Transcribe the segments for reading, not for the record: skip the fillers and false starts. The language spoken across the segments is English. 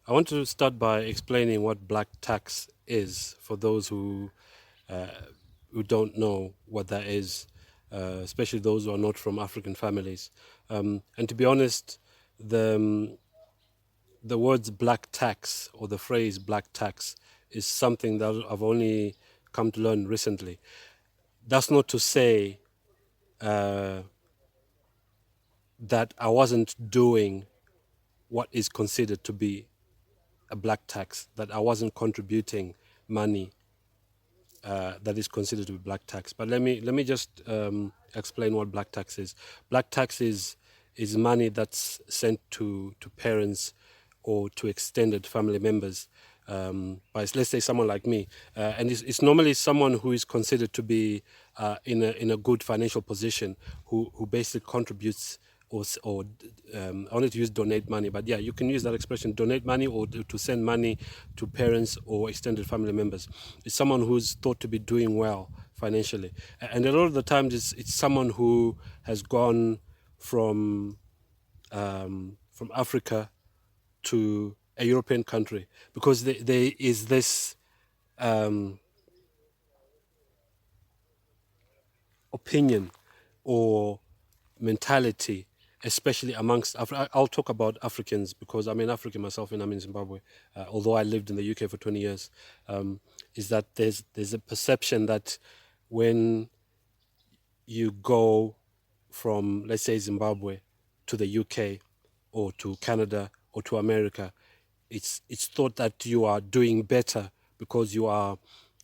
I want to start by explaining what black tax is for those uh, who don't know what that is, especially those who are not from African families. And to be honest, the the words black tax or the phrase black tax is something that I've only come to learn recently. That's not to say uh, that I wasn't doing what is considered to be a black tax, that I wasn't contributing money that is considered to be black tax. But let me just explain what black tax is. Black tax is money that's sent to parents or to extended family members by, let's say, someone like me, and it's normally someone who is considered to be in a good financial position, who basically contributes or I wanted to use donate money, but yeah, you can use that expression, donate money, or to send money to parents or extended family members. It's someone who's thought to be doing well financially, and a lot of the times it's someone who has gone from from Africa to a European country, because there is this um, opinion or mentality, especially amongst I'll talk about Africans because I'm an African myself and I'm in Zimbabwe, although I lived in the UK for 20 years. Is that there's a perception that when you go from, let's say, Zimbabwe to the UK or to Canada or to America, it's thought that you are doing better because you are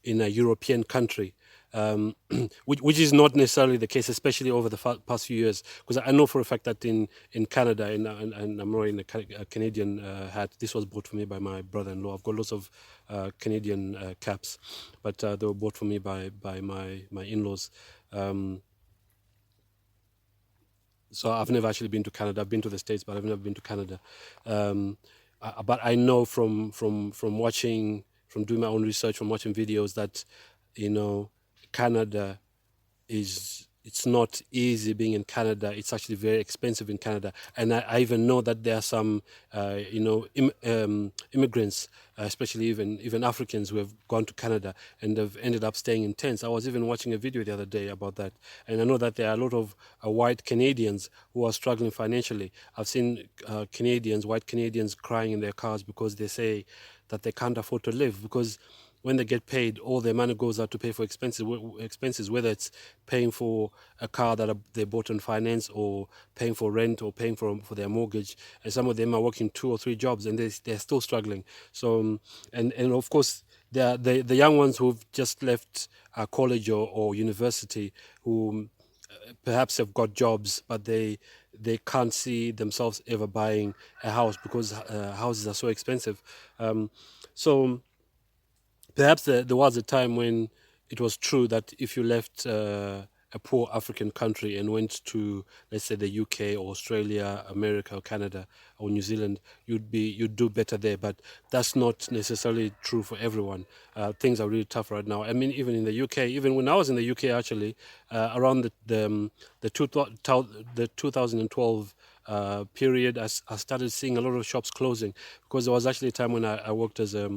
in a European country, which is not necessarily the case, especially over the past few years. Because I know for a fact that in Canada, and I'm wearing a Canadian hat. This was bought for me by my brother-in-law. I've got lots of Canadian caps, but they were bought for me by my in-laws. Um, so I've never actually been to Canada. I've been to the States, but I've never been to Canada. But I know from watching, from doing my own research, from watching videos, that Canada it's not easy being in Canada. It's actually very expensive in Canada, and I even know that there are some, immigrants, especially even Africans, who have gone to Canada and have ended up staying in tents. I was even watching a video the other day about that, and I know that there are a lot of white Canadians who are struggling financially. I've seen white Canadians, crying in their cars because they say that they can't afford to live, because when they get paid, all their money goes out to pay for expenses, whether it's paying for a car that they bought on finance, or paying for rent, or paying for their mortgage. And some of them are working 2 or 3 jobs, and they're still struggling. So, and of course, the young ones who've just left college or university, who perhaps have got jobs, but they can't see themselves ever buying a house because houses are so expensive. So perhaps there was a time when it was true that if you left a poor African country and went to, let's say, the UK or Australia, America or Canada or New Zealand, you'd do better there. But that's not necessarily true for everyone. Things are really tough right now. I mean, even in the UK, even when I was in the UK, actually, around the 2012 period, I started seeing a lot of shops closing, because there was actually a time when I worked as a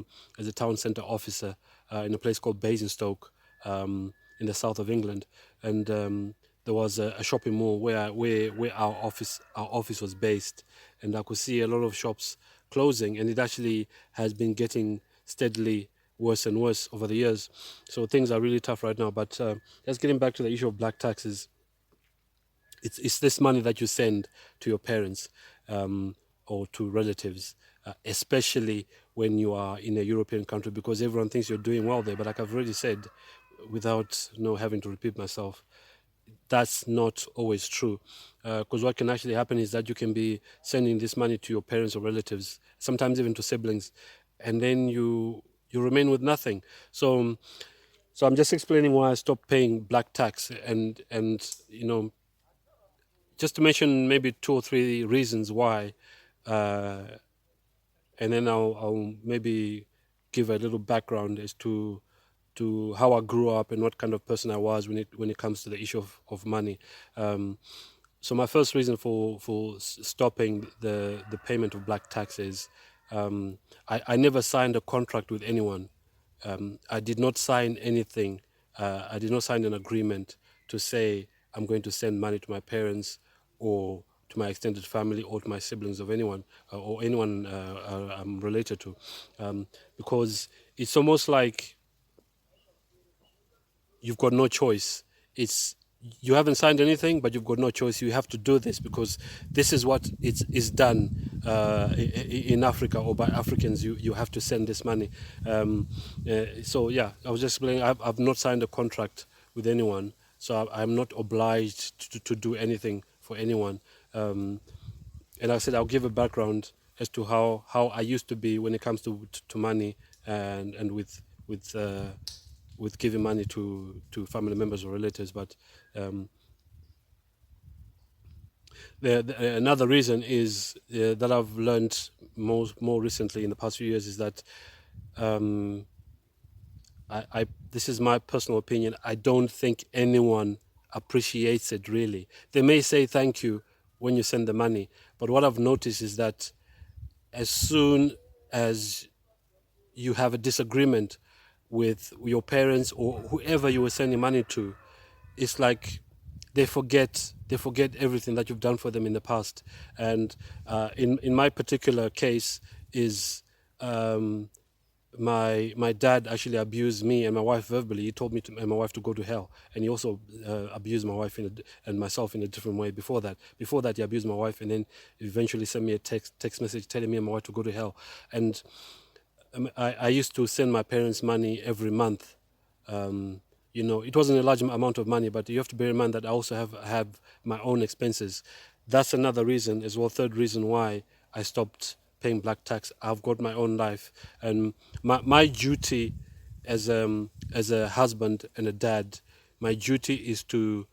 town centre officer in a place called Basingstoke, in the south of England, and there was a shopping mall where our office was based, and I could see a lot of shops closing, and it actually has been getting steadily worse and worse over the years. So things are really tough right now. But just getting back to the issue of black taxes, it's this money that you send to your parents, or to relatives, especially when you are in a European country, because everyone thinks you're doing well there. But like I've already said, without having to repeat myself, that's not always true. Because what can actually happen is that you can be sending this money to your parents or relatives, sometimes even to siblings, and then you remain with nothing. So I'm just explaining why I stopped paying black tax, and just to mention maybe 2 or 3 reasons why, uh, and then I'll maybe give a little background as to how I grew up and what kind of person I was when it comes to the issue of money. So my first reason for stopping the payment of black taxes, I never signed a contract with anyone. I did not sign anything. I did not sign an agreement to say I'm going to send money to my parents or to my extended family or to my siblings of anyone or anyone I'm related to, because it's almost like you've got no choice. It's you haven't signed anything, but you've got no choice. You have to do this because this is what is done in Africa or by Africans. You have to send this money. So yeah, I was just explaining. I've not signed a contract with anyone, so I'm not obliged to do anything for anyone. And I said I'll give a background as to how I used to be when it comes to money and with giving money to family members or relatives. But another reason is that I've learned more recently in the past few years is that I this is my personal opinion. I don't think anyone appreciates it really. They may say thank you when you send the money, but what I've noticed is that as soon as you have a disagreement with your parents or whoever you were sending money to, it's like they forget everything that you've done for them in the past. And in my particular case is my dad actually abused me and my wife verbally. He told me and my wife to go to hell, and he also abused my wife and myself in a different way. Before that, he abused my wife, and then eventually sent me a text message telling me and my wife to go to hell. And I used to send my parents money every month. It wasn't a large amount of money, but you have to bear in mind that I also have my own expenses. That's another reason as well. Third reason why I stopped paying black tax. I've got my own life, and my duty as a husband and a dad, my duty is to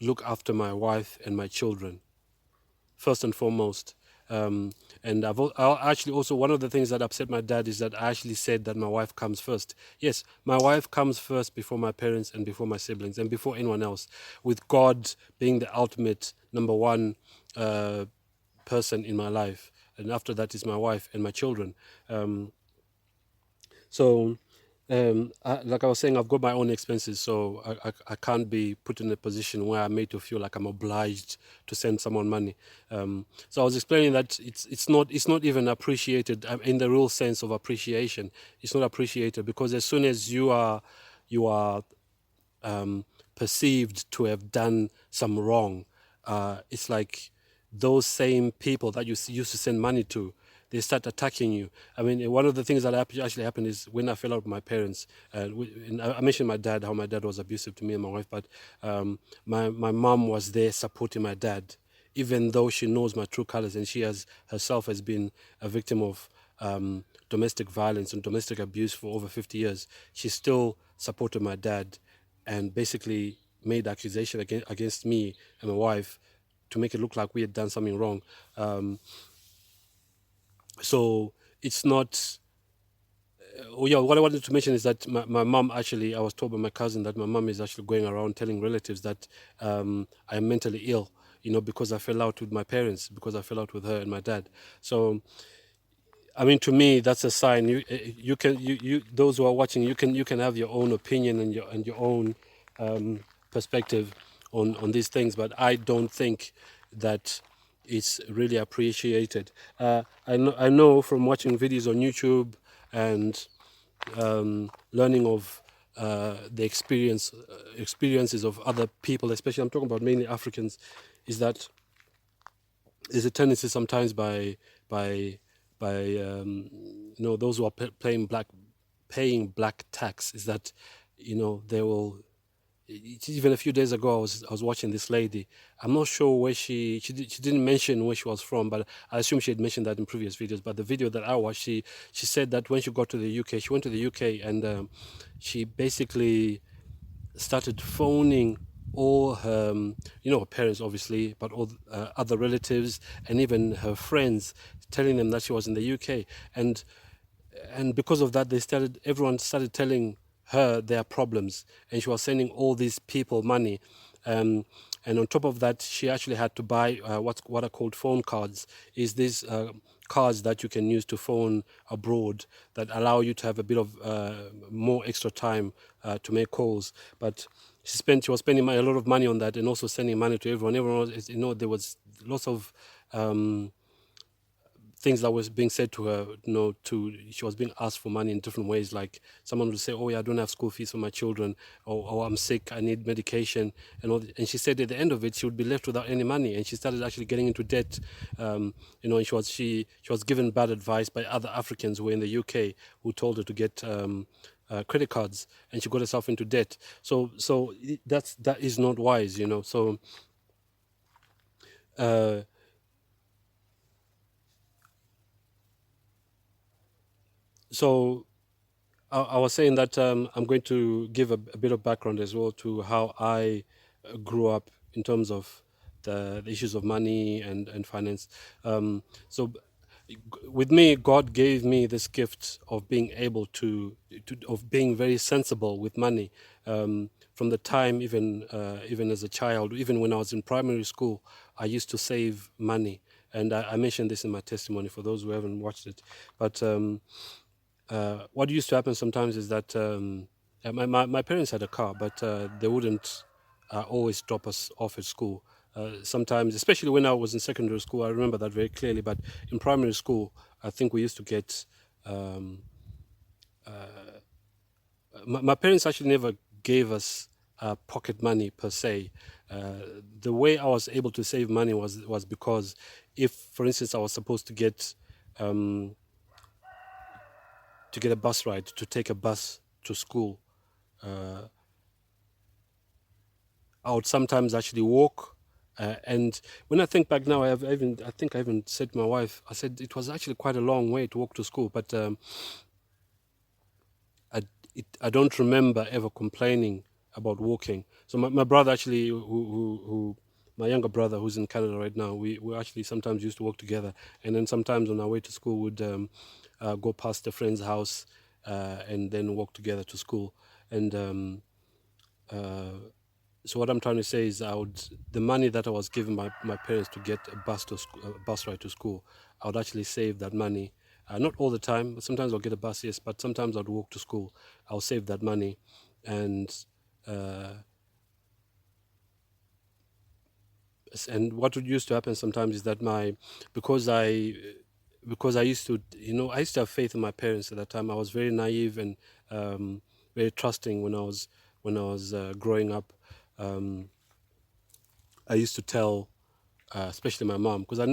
look after my wife and my children first and foremost. And I actually also, one of the things that upset my dad is that I actually said that my wife comes first. Yes, my wife comes first before my parents and before my siblings and before anyone else, with God being the ultimate number one person in my life. And after that is my wife and my children. So, like I was saying, I've got my own expenses, so I can't be put in a position where I'm made to feel like I'm obliged to send someone money. So I was explaining that it's not even appreciated in the real sense of appreciation. It's not appreciated because as soon as you are perceived to have done some wrong, it's like those same people that you used to send money to, they start attacking you. I mean, one of the things that actually happened is when I fell out with my parents, and I mentioned my dad, how my dad was abusive to me and my wife, but my mom was there supporting my dad, even though she knows my true colors and she herself has been a victim of domestic violence and domestic abuse for over 50 years. She still supported my dad and basically made accusation against me and my wife to make it look like we had done something wrong. So it's not. Yeah, what I wanted to mention is that my mom actually, I was told by my cousin that my mom is actually going around telling relatives that I'm mentally ill, because I fell out with my parents, because I fell out with her and my dad. So, I mean, to me, that's a sign. You can those who are watching, you can have your own opinion and your own perspective on these things, but I don't think that it's really appreciated. I know from watching videos on YouTube and learning of the experiences of other people, especially I'm talking about mainly Africans, is that there's a tendency sometimes by those who are paying black tax, is that they will. Even a few days ago, I was watching this lady. I'm not sure where she didn't mention where she was from, but I assume she had mentioned that in previous videos. But the video that I watched, she said that when she got to the UK, she went to the UK and she basically started phoning all her, her parents obviously, but all other relatives and even her friends, telling them that she was in the UK, and because of that, everyone started telling her their problems, and she was sending all these people money, And on top of that, she actually had to buy what are called phone cards. Is these cards that you can use to phone abroad that allow you to have a bit of more extra time to make calls. But she was spending a lot of money on that, and also sending money to everyone. Everyone was, there was lots of things that was being said to her, she was being asked for money in different ways. Like someone would say, "Oh yeah, I don't have school fees for my children," or "Oh, I'm sick, I need medication," and she said at the end of it, she would be left without any money, and she started actually getting into debt. And she was given bad advice by other Africans who were in the UK who told her to get credit cards, and she got herself into debt. So that is not wise, So. Uh, so I was saying that I'm going to give a bit of background as well to how I grew up in terms of the issues of money and finance. With me, God gave me this gift of being able of being very sensible with money. From the time, even as a child, even when I was in primary school, I used to save money. And I mentioned this in my testimony for those who haven't watched it. But what used to happen sometimes is that my parents had a car, but they wouldn't always drop us off at school. Sometimes, especially when I was in secondary school, I remember that very clearly. But in primary school, I think we used to get. My parents actually never gave us pocket money per se. The way I was able to save money was because if, for instance, I was supposed to get a bus ride, to take a bus to school, I would sometimes actually walk. And when I think back now, I think I even said to my wife, I said it was actually quite a long way to walk to school, but I don't remember ever complaining about walking. So my brother actually, who my younger brother who's in Canada right now, we actually sometimes used to walk together, and then sometimes on our way to school would go past a friend's house and then walk together to school. And so what I'm trying to say is, the money that I was given by my parents to get a bus ride to school, I would actually save that money. Not all the time, but sometimes I'll get a bus, yes, but sometimes I'd walk to school. I'll save that money, and what would used to happen sometimes is that because I used to, I used to have faith in my parents at that time. I was very naive and very trusting when I was growing up. I used to tell, especially my mom, because I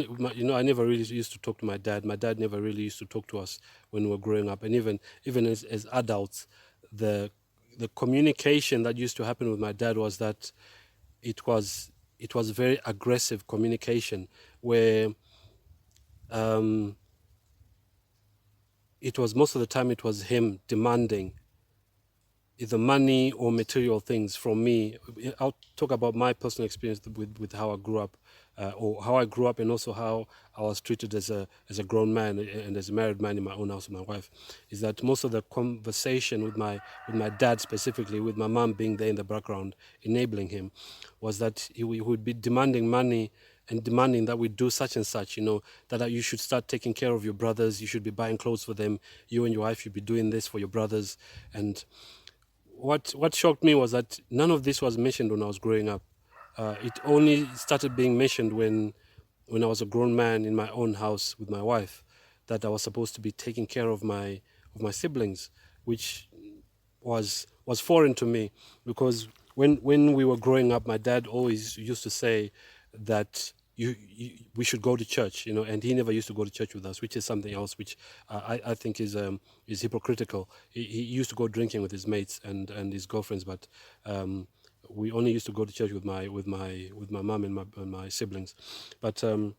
never really used to talk to my dad. My dad never really used to talk to us when we were growing up, and even as adults, the communication that used to happen with my dad was that it was very aggressive communication, where it was most of the time it was him demanding either money or material things from me. I'll talk about my personal experience with how I grew up, or how I grew up, and also how I was treated as a grown man and as a married man in my own house with my wife. Is that most of the conversation with my dad, specifically with my mom being there in the background, enabling him, was that he would be demanding money and demanding that we do such and such, that you should start taking care of your brothers, you should be buying clothes for them, you and your wife should be doing this for your brothers. And what shocked me was that none of this was mentioned when I was growing up. It only started being mentioned when I was a grown man in my own house with my wife, that I was supposed to be taking care of my siblings, which was foreign to me, because when we were growing up, my dad always used to say that we should go to church, and he never used to go to church with us, which is something else which I think is hypocritical. He used to go drinking with his mates and his girlfriends, but we only used to go to church with my mom and my siblings. But so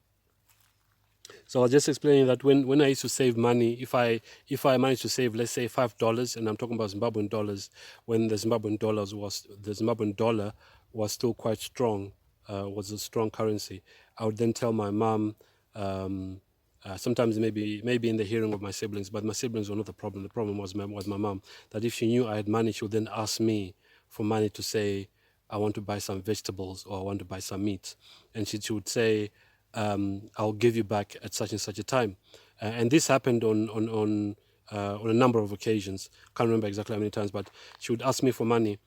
I was just explaining that when I used to save money, if I managed to save, let's say, $5, and I'm talking about Zimbabwean dollars, when the Zimbabwean dollar was still quite strong, was a strong currency, I would then tell my mom, sometimes maybe in the hearing of my siblings, but my siblings were not the problem. The problem was my mom, that if she knew I had money, she would then ask me for money to say, I want to buy some vegetables or I want to buy some meat. And she would say, I'll give you back at such and such a time. And this happened on a number of occasions. Can't remember exactly how many times, but she would ask me for money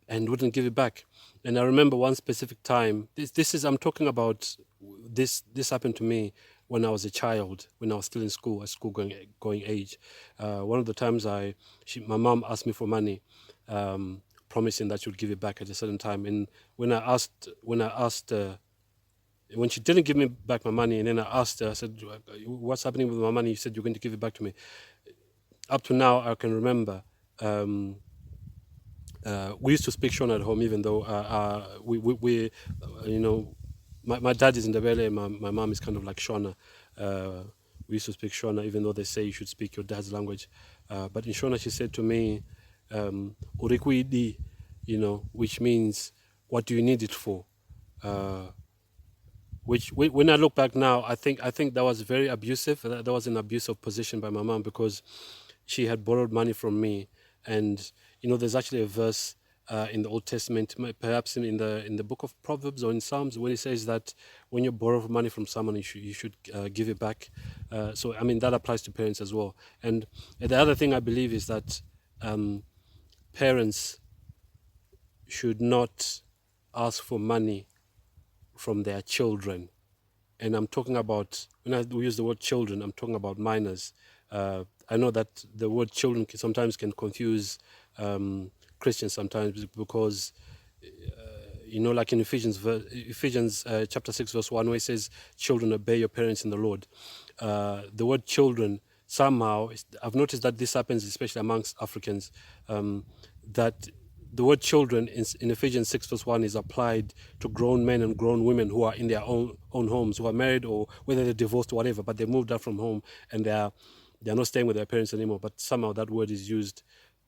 and wouldn't give it back. And I remember one specific time. This is I'm talking about. This happened to me when I was a child, when I was still in school, a school going age. One of the times my mom asked me for money, promising that she would give it back at a certain time. And when she didn't give me back my money, and then I asked her, I said, "What's happening with my money?" You said you're going to give it back to me. Up to now, I can remember. We used to speak Shona at home, even though my dad is in Ndebele, my mom is kind of like Shona. We used to speak Shona, even though they say you should speak your dad's language. But in Shona, she said to me, "Urikuidi," which means, "What do you need it for?" Which, when I look back now, I think that was very abusive. That was an abusive position by my mom, because she had borrowed money from me. And there's actually a verse in the Old Testament, perhaps in the book of Proverbs or in Psalms, when it says that when you borrow money from someone, you should give it back. So I mean, that applies to parents as well. And the other thing I believe is that parents should not ask for money from their children. And I'm talking about, when we use the word children, I'm talking about minors. I know that the word children sometimes can confuse Christians sometimes, because like in Ephesians chapter 6 verse 1, where it says, "Children, obey your parents in the Lord." The word children, somehow, I've noticed that this happens especially amongst Africans, that the word children in Ephesians 6 verse 1 is applied to grown men and grown women who are in their own homes, who are married, or whether they're divorced or whatever, but they moved out from home and they're not staying with their parents anymore. But somehow that word is used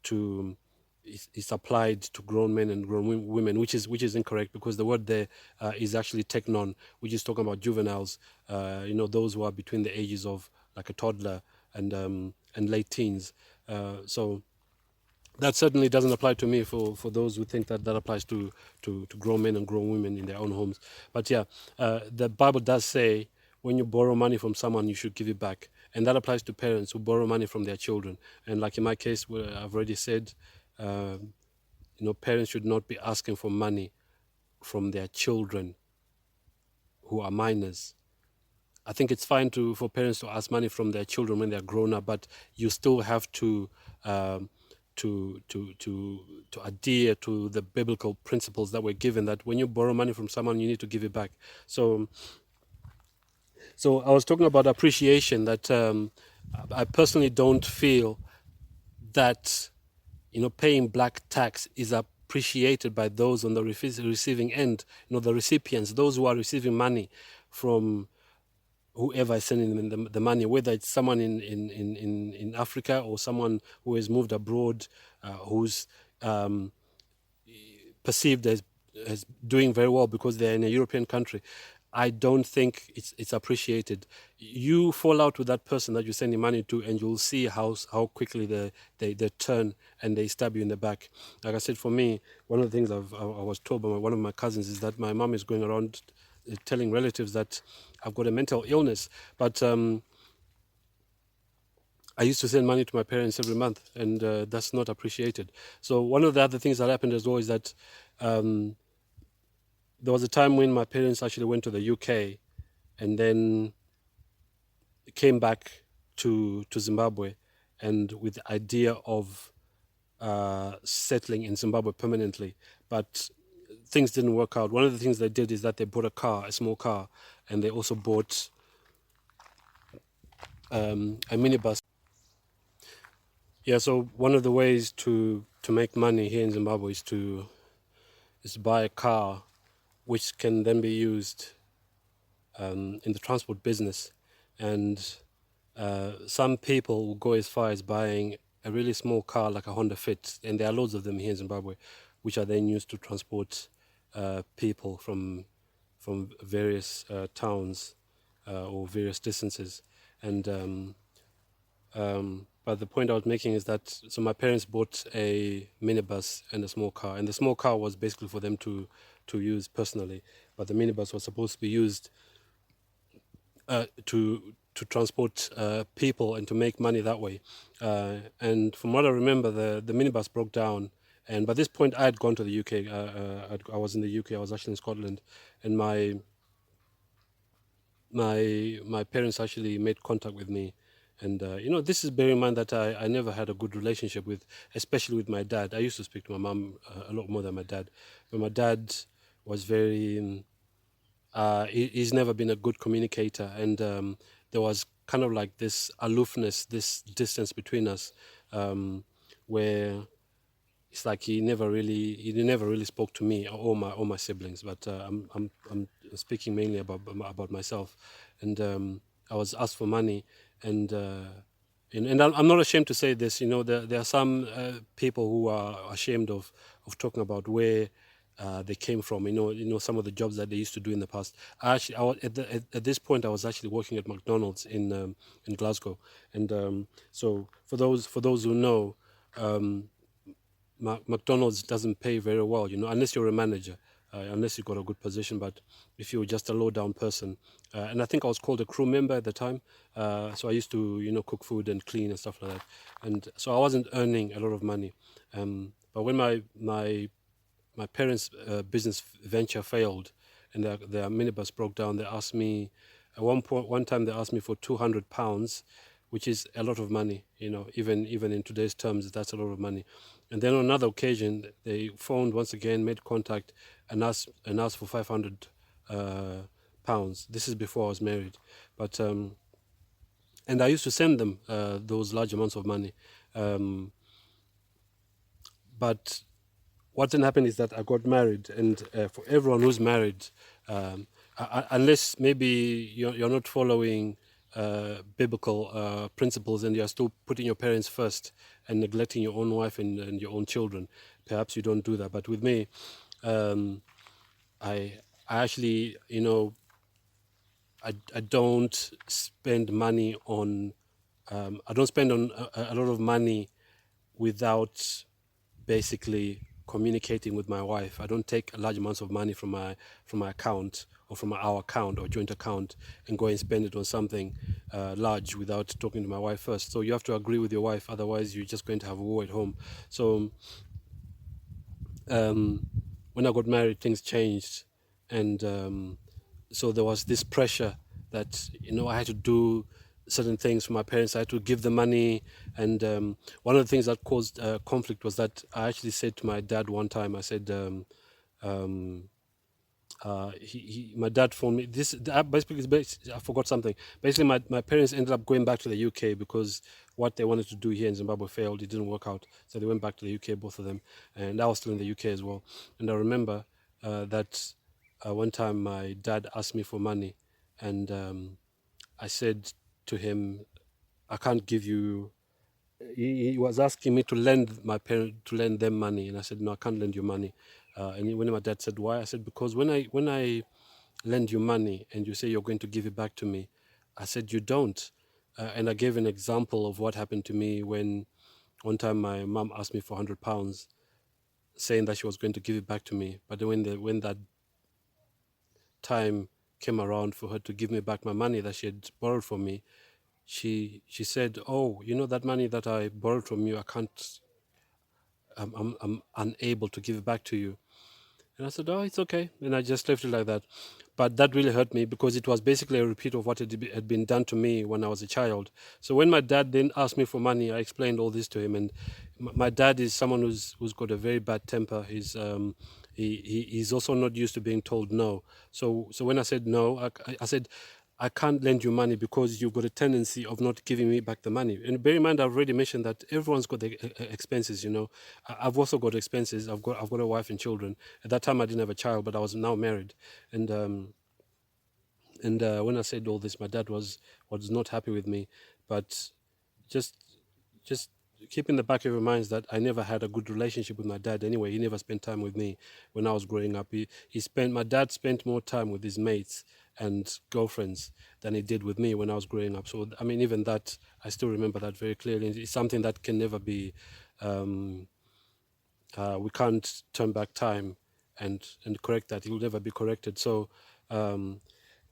to, it's applied to grown men and grown women, which is incorrect, because the word there is actually teknon, which is talking about juveniles, those who are between the ages of like a toddler and late teens. So that certainly doesn't apply to me, for those who think that applies to grown men and grown women in their own homes. But yeah, the Bible does say when you borrow money from someone, you should give it back. And that applies to parents who borrow money from their children. And like in my case, where I've already said, parents should not be asking for money from their children who are minors. I think it's fine for parents to ask money from their children when they're grown up, but you still have to adhere to the biblical principles that we're given, that when you borrow money from someone, you need to give it back. So I was talking about appreciation, that I personally don't feel that paying black tax is appreciated by those on the receiving end, the recipients, those who are receiving money from whoever is sending them the money, whether it's someone in Africa or someone who has moved abroad, who's perceived as doing very well because they're in a European country. I don't think it's appreciated. You fall out with that person that you're sending money to, and you'll see how quickly they turn and they stab you in the back. Like I said, for me, one of the things I was told by one of my cousins is that my mom is going around telling relatives that I've got a mental illness. But I used to send money to my parents every month, and that's not appreciated. So one of the other things that happened as well is that there was a time when my parents actually went to the UK and then came back to Zimbabwe, and with the idea of settling in Zimbabwe permanently. But things didn't work out. One of the things they did is that they bought a small car, and they also bought a minibus. Yeah, so one of the ways to make money here in Zimbabwe is to buy a car, which can then be used in the transport business. And some people will go as far as buying a really small car like a Honda Fit, and there are loads of them here in Zimbabwe, which are then used to transport people from various towns or various distances. And But the point I was making is that so my parents bought a minibus and a small car, and the small car was basically for them to use personally, but the minibus was supposed to be used to transport people and to make money that way. And from what I remember, the minibus broke down. And by this point, I had gone to the UK. I was in the UK. I was actually in Scotland, and my parents actually made contact with me. And this is bearing in mind that I never had a good relationship with, especially with my dad. I used to speak to my mom a lot more than my dad, but my dad was very he's never been a good communicator, and there was kind of like this aloofness, this distance between us, where it's like he never really spoke to me or my siblings. But I'm speaking mainly about myself, and I was asked for money, and. And I'm not ashamed to say this. There are some people who are ashamed of talking about where they came from. Some of the jobs that they used to do in the past. I was, at this point, I was actually working at McDonald's in Glasgow, and so for those who know, um, McDonald's doesn't pay very well, unless you're a manager, unless you got a good position. But if you're just a low down person, and I think I was called a crew member at the time, so I used to, cook food and clean and stuff like that, and so I wasn't earning a lot of money. But when my parents' business venture failed, and their minibus broke down, they asked me at one time they asked me for £200, which is a lot of money. Even in today's terms, that's a lot of money. And then on another occasion, they phoned once again, made contact, and asked for £500. This is before I was married, but and I used to send them those large amounts of money, but what then happened is that I got married, and for everyone who's married, unless maybe you're not following biblical principles and you're still putting your parents first and neglecting your own wife and your own children, perhaps you don't do that. But with me, um, I actually, I don't spend money on, I don't spend on a lot of money without basically communicating with my wife. I don't take large amounts of money from my account or from our account or joint account and go and spend it on something large without talking to my wife first. So you have to agree with your wife, otherwise you're just going to have a war at home. So when I got married, things changed, and so there was this pressure that I had to do certain things for my parents. I had to give them money, and one of the things that caused conflict was that I actually said to my dad one time. I said, my dad phoned me. I forgot something. Basically, my parents ended up going back to the UK because what they wanted to do here in Zimbabwe failed. It didn't work out, so they went back to the UK, both of them, and I was still in the UK as well. And I remember that one time my dad asked me for money, and I said to him, "I can't give you." He was asking me to lend them money, and I said, "No, I can't lend you money." And when my dad said, "Why?" I said, "Because when I lend you money and you say you're going to give it back to me," I said, "You don't." And I gave an example of what happened to me when one time my mom asked me for £100, saying that she was going to give it back to me. But then when that time came around for her to give me back my money that she had borrowed from me, she said, "Oh, that money that I borrowed from you, I can't. I'm unable to give it back to you." And I said, "Oh, it's okay." And I just left it like that. But that really hurt me because it was basically a repeat of what had been done to me when I was a child. So when my dad then asked me for money, I explained all this to him. And my dad is someone who's got a very bad temper. He's also not used to being told no. So when I said no, I said, "I can't lend you money because you've got a tendency of not giving me back the money." And bear in mind, I've already mentioned that everyone's got their expenses. I've also got expenses. I've got a wife and children. At that time, I didn't have a child, but I was now married. And when I said all this, my dad was not happy with me. But just just keep in the back of your minds that I never had a good relationship with my dad anyway. He never spent time with me when I was growing up. My dad spent more time with his mates and girlfriends than he did with me when I was growing up. So I mean, even that, I still remember that very clearly. It's something that can never be. We can't turn back time and correct that. He will never be corrected. So.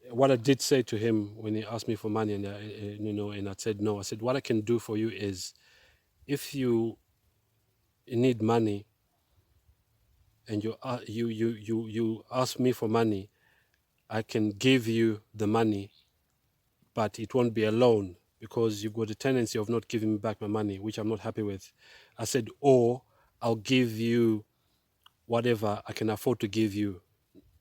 What I did say to him when he asked me for money, and and I said no. I said, what I can do for you is, if you need money and you ask me for money, I can give you the money, but it won't be a loan because you've got a tendency of not giving me back my money, which I'm not happy with. I said, or I'll give you whatever I can afford to give you.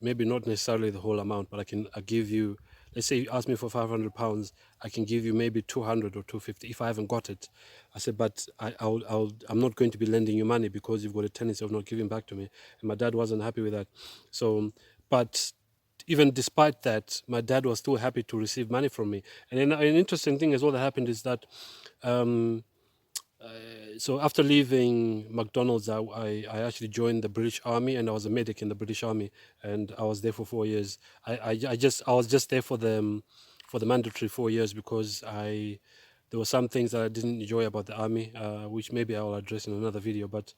Maybe not necessarily the whole amount, but I give you, let's say you ask me for £500, I can give you maybe 200 or 250 if I haven't got it. I said, but I'm not going to be lending you money because you've got a tendency of not giving back to me. And my dad wasn't happy with that. So, but even despite that, my dad was still happy to receive money from me. And then an interesting thing as well that happened is that um, so after leaving McDonald's, I actually joined the British Army, and I was a medic in the British Army, and I was there for 4 years. I was just there for the mandatory 4 years because there were some things that I didn't enjoy about the army, which maybe I will address in another video. But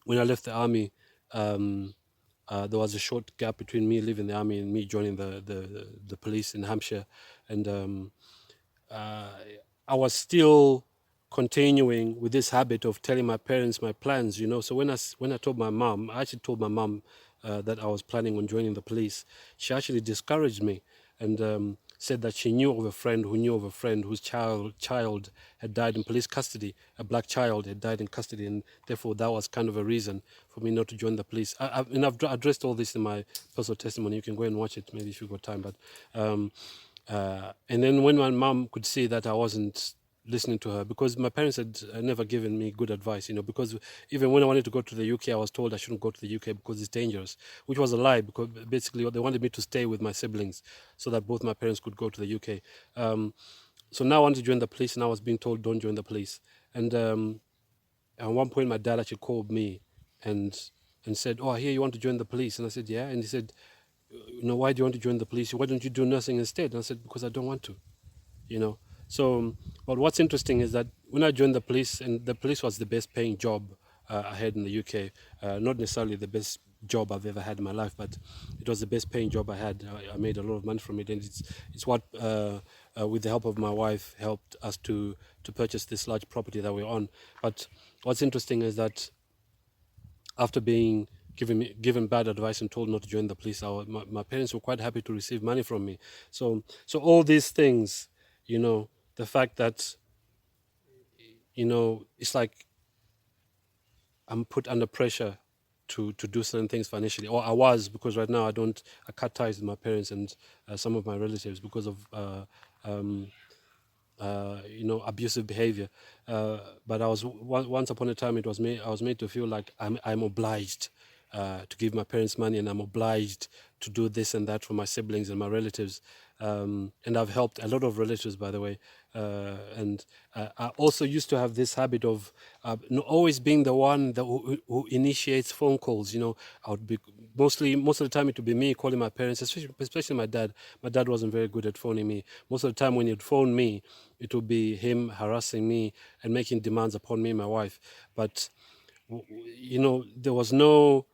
when I left the army, there was a short gap between me leaving the army and me joining the police in Hampshire, and uh, I was still continuing with this habit of telling my parents my plans. So when I told my mom, I actually told my mom that I was planning on joining the police. She actually discouraged me and said that she knew of a friend who knew of a friend whose child had died in police custody. A black child had died in custody, and therefore that was kind of a reason for me not to join the police. And I've addressed all this in my personal testimony. You can go and watch it maybe if you've got time. But and then when my mom could see that I wasn't listening to her, because my parents had never given me good advice, because even when I wanted to go to the UK, I was told I shouldn't go to the UK because it's dangerous, which was a lie, because basically they wanted me to stay with my siblings so that both my parents could go to the UK. So now I wanted to join the police, and I was being told don't join the police. And at one point, my dad actually called me and said, "Oh, I hear you want to join the police." And I said, "Yeah." And he said, "Why do you want to join the police? Why don't you do nursing instead?" And I said, "Because I don't want to." you know. So, but what's interesting is that when I joined the police, and the police was the best paying job I had in the UK, not necessarily the best job I've ever had in my life, but it was the best paying job I had. I made a lot of money from it, and it's what, with the help of my wife, helped us to purchase this large property that we're on. But what's interesting is that after being given bad advice and told not to join the police, my parents were quite happy to receive money from me. So all these things, the fact that it's like I'm put under pressure to do certain things financially, or I was, because right now I cut ties with my parents and some of my relatives because of um, abusive behavior. But once upon a time, I was made to feel like I'm obliged to give my parents money, and I'm obliged to do this and that for my siblings and my relatives. And I've helped a lot of relatives, by the way. And I also used to have this habit of always being the one who initiates phone calls. I would be most of the time it would be me calling my parents, especially my dad. My dad wasn't very good at phoning me. Most of the time when he'd phone me, it would be him harassing me and making demands upon me and my wife. But there was no,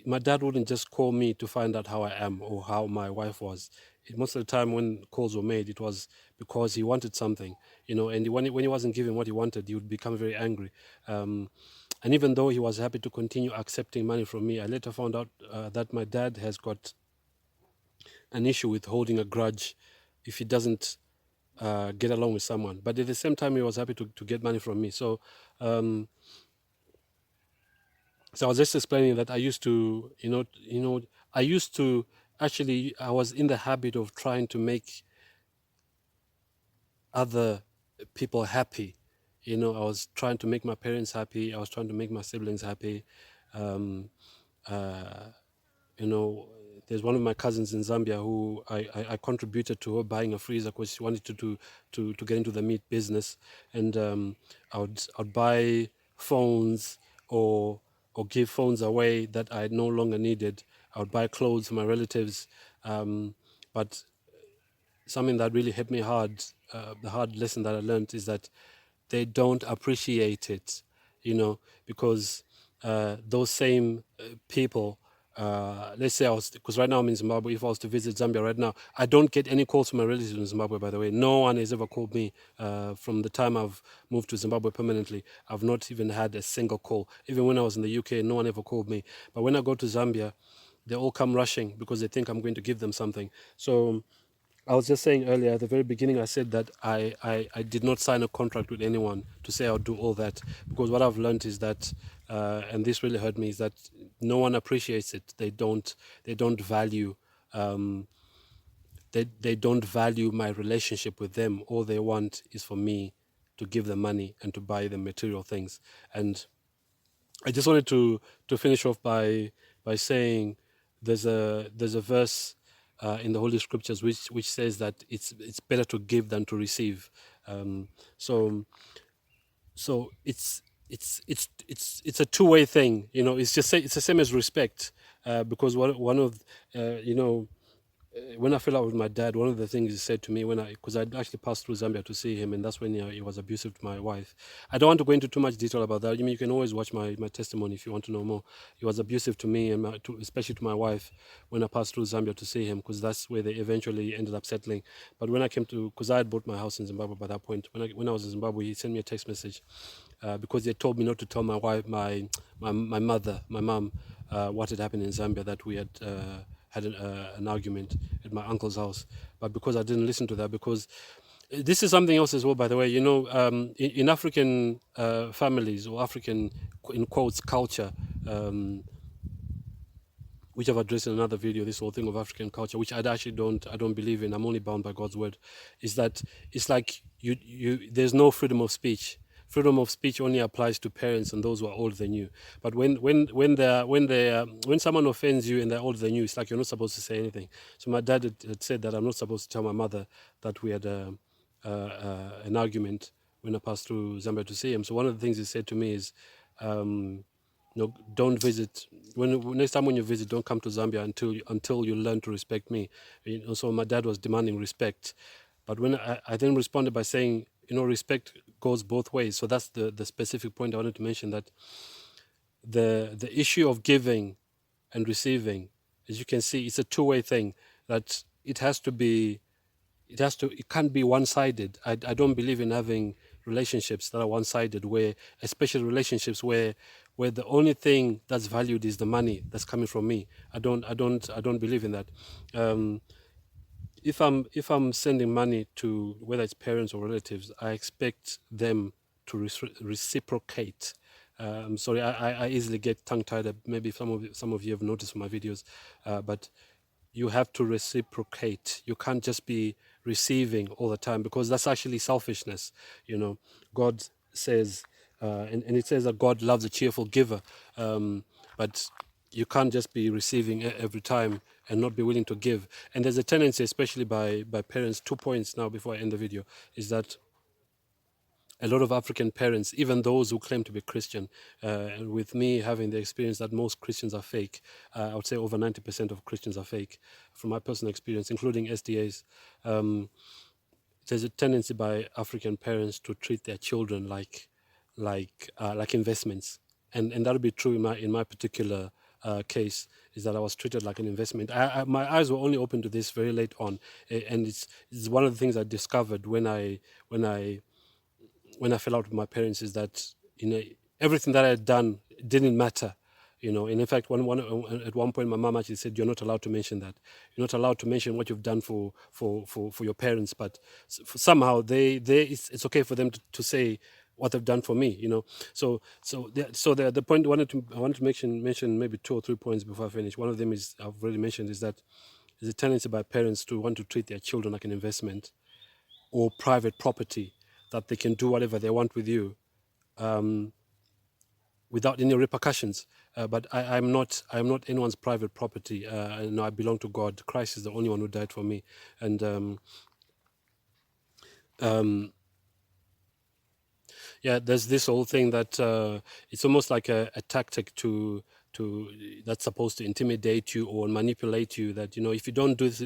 my dad wouldn't just call me to find out how I am or how my wife was. Most of the time when calls were made, it was because he wanted something, and when he wasn't given what he wanted, he would become very angry. And even though he was happy to continue accepting money from me, I later found out that my dad has got an issue with holding a grudge if he doesn't get along with someone. But at the same time, he was happy to get money from me. Um, so I was just explaining that I used to, I used to actually, I was in the habit of trying to make other people happy. I was trying to make my parents happy. I was trying to make my siblings happy. Um, uh, you know, there's one of my cousins in Zambia who I contributed to her buying a freezer because she wanted to get into the meat business, and I'd buy phones or give phones away that I no longer needed I would buy clothes for my relatives. But something that really hit me hard, the hard lesson that I learned is that they don't appreciate it, because those same people, let's say because right now I'm in Zimbabwe, if I was to visit Zambia right now, I don't get any calls from my relatives in Zimbabwe, by the way. No one has ever called me from the time I've moved to Zimbabwe permanently. I've not even had a single call. Even when I was in the UK, no one ever called me. But when I go to Zambia, they all come rushing because they think I'm going to give them something. So I was just saying earlier at the very beginning, I said that I did not sign a contract with anyone to say I'll do all that, because what I've learned is that, and this really hurt me, is that no one appreciates it. They don't value, they don't value my relationship with them. All they want is for me to give them money and to buy them material things. And I just wanted to finish off by saying there's a verse in the Holy Scriptures which says that it's better to give than to receive. Um, so so it's a two-way thing. It's the same as respect, because one of when I fell out with my dad, one of the things he said to me because I'd actually passed through Zambia to see him, and that's when he was abusive to my wife. I don't want to go into too much detail about that. You can always watch my testimony if you want to know more. He was abusive to me and especially to my wife when I passed through Zambia to see him, because that's where they eventually ended up settling. But when I came to, because I had bought my house in Zimbabwe by that point, when I was in Zimbabwe, he sent me a text message because they told me not to tell my wife, my mother, my mom, what had happened in Zambia, that we had an argument at my uncle's house. But because I didn't listen to that, because this is something else as well, by the way, in African families, or African, in quotes, culture, which I've addressed in another video, this whole thing of African culture, which I don't believe in. I'm only bound by God's word. Is that it's like there's no freedom of speech. Freedom of speech only applies to parents and those who are older than you. But when someone offends you and they're older than you, it's like you're not supposed to say anything. So my dad had said that I'm not supposed to tell my mother that we had an argument when I passed through Zambia to see him. So one of the things he said to me is, don't visit. Next time when you visit, don't come to Zambia until you learn to respect me. So my dad was demanding respect, but when I then responded by saying, respect goes both ways. So that's the specific point I wanted to mention, that the issue of giving and receiving, as you can see, it's a two-way thing. That it can't be one-sided. I don't believe in having relationships that are one-sided, where, especially relationships where the only thing that's valued is the money that's coming from me. I don't believe in that. If I'm sending money to, whether it's parents or relatives, I expect them to reciprocate. I'm sorry, I easily get tongue-tied. Maybe some of you have noticed from my videos, but you have to reciprocate. You can't just be receiving all the time, because that's actually selfishness. God says, and it says that God loves a cheerful giver, but you can't just be receiving every time and not be willing to give. And there's a tendency, especially by parents. 2 points now before I end the video, is that a lot of African parents, even those who claim to be Christian, and with me having the experience that most Christians are fake, I would say over 90% of Christians are fake, from my personal experience, including SDAs. There's a tendency by African parents to treat their children like investments, and that would be true in my particular case. Is that I was treated like an investment. My eyes were only open to this very late on, and it's one of the things I discovered when I fell out with my parents, is that everything that I had done didn't matter. And in fact, at one point, my mom actually said, "You're not allowed to mention that. You're not allowed to mention what you've done for your parents." But somehow it's okay for them to say what they've done for me. So the point I wanted to mention maybe 2 or 3 points before I finish. One of them is, I've already mentioned, is that there's a tendency by parents to want to treat their children like an investment or private property, that they can do whatever they want with you without any repercussions. But I'm not anyone's private property. I belong to God. Christ is the only one who died for me. And yeah, there's this whole thing that it's almost like a tactic to that's supposed to intimidate you or manipulate you, that if you don't do this,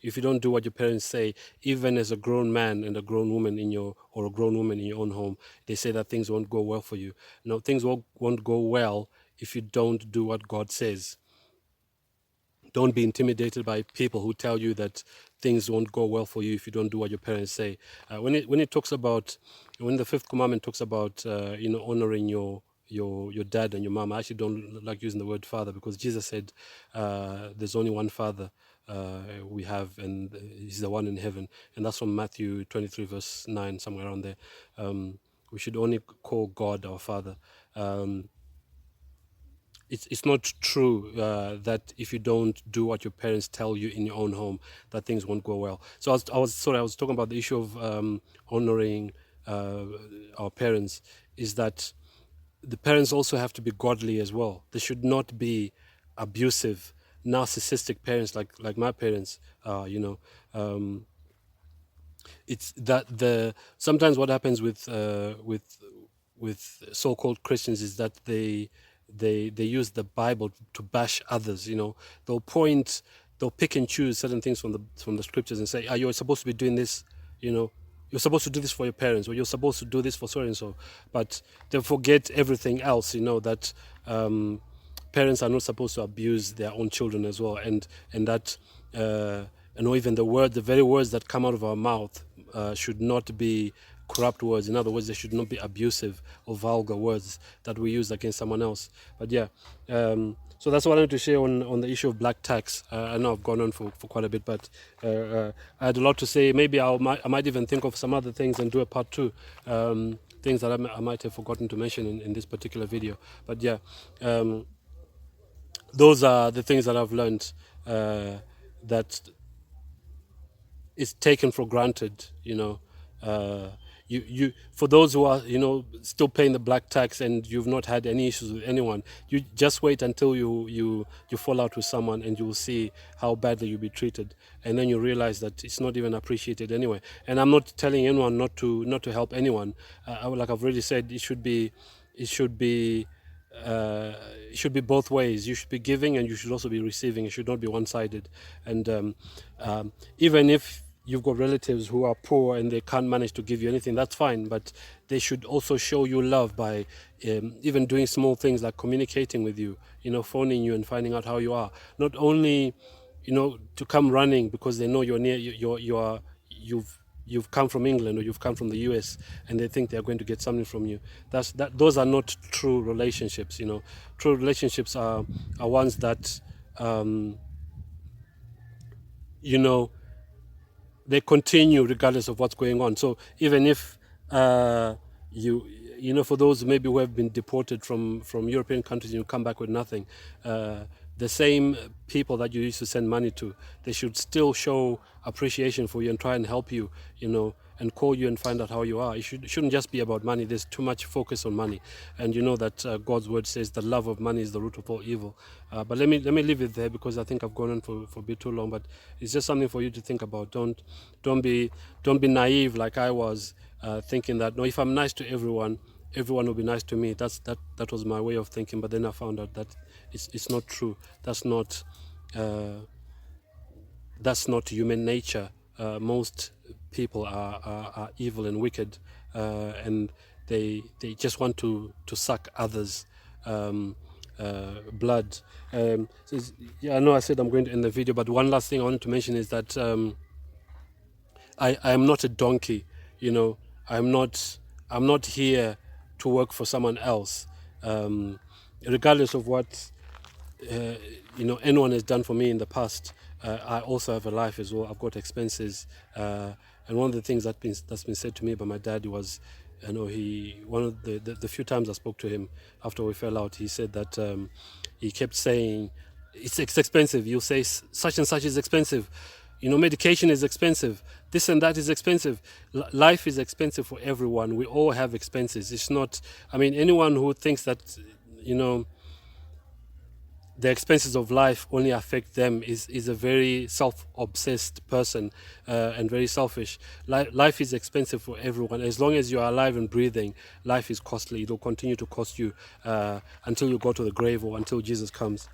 if you don't do what your parents say, even as a grown man and a grown woman or a grown woman in your own home, they say that things won't go well for you. No, things won't go well if you don't do what God says. Don't be intimidated by people who tell you that things won't go well for you if you don't do what your parents say. When it talks about, when the fifth commandment talks about honoring your dad and your mom, I actually don't like using the word father, because Jesus said there's only one father we have, and he's the one in heaven, and that's from Matthew 23 verse 9, somewhere around there. We should only call God our father. It's not true that if you don't do what your parents tell you in your own home, that things won't go well. So I was talking about the issue of honoring our parents, is that the parents also have to be godly as well. They should not be abusive, narcissistic parents like my parents. It's that sometimes what happens with so-called Christians is that they use the Bible to bash others. They'll pick and choose certain things from the scriptures and say, you're supposed to be doing this, you're supposed to do this for your parents, or you're supposed to do this for so and so, but they forget everything else. That parents are not supposed to abuse their own children as well, and that even the very words that come out of our mouth should not be corrupt words. In other words, they should not be abusive or vulgar words that we use against someone else. But yeah, so that's what I wanted to share on the issue of black tax. I know I've gone on for quite a bit, but I had a lot to say. Maybe I might even think of some other things and do a part 2, things that I might have forgotten to mention in this particular video. But yeah, those are the things that I've learned that is taken for granted. You for those who are still paying the black tax and you've not had any issues with anyone, you just wait until you fall out with someone, and you will see how badly you'll be treated, and then you realize that it's not even appreciated anyway. And I'm not telling anyone not to help anyone. Like I've already said, it should be both ways. You should be giving and you should also be receiving. It should not be one-sided. And even if you've got relatives who are poor and they can't manage to give you anything, that's fine, but they should also show you love by even doing small things like communicating with you, phoning you and finding out how you are. Not only to come running because they know you're near, you've come from England or you've come from the US, and they think they're going to get something from you. Those are not true relationships. True relationships are ones that they continue regardless of what's going on. So even if for those maybe who have been deported from European countries and you come back with nothing, the same people that you used to send money to, they should still show appreciation for you and try and help you, and call you and find out how you are. It shouldn't just be about money. There's too much focus on money, and you know that God's word says the love of money is the root of all evil. But let me leave it there, because I think I've gone on for a bit too long. But it's just something for you to think about. Don't be naive like I was, thinking that if I'm nice to everyone will be nice to me. That was my way of thinking. But then I found out that it's not true. That's not human nature. Most people are evil and wicked, and they just want to suck others' blood. I know I said I'm going to end the video, but one last thing I wanted to mention is that I am not a donkey. I'm not here to work for someone else, regardless of what anyone has done for me in the past. I also have a life as well. I've got expenses, and one of the things that's been said to me by my dad was, one of the few times I spoke to him after we fell out, he said that he kept saying it's expensive. You say such and such is expensive. Medication is expensive. This and that is expensive. Life is expensive for everyone. We all have expenses. It's not. Anyone who thinks that the expenses of life only affect them is a very self-obsessed person and very selfish. Life is expensive for everyone. As long as you are alive and breathing, life is costly. It will continue to cost you until you go to the grave or until Jesus comes.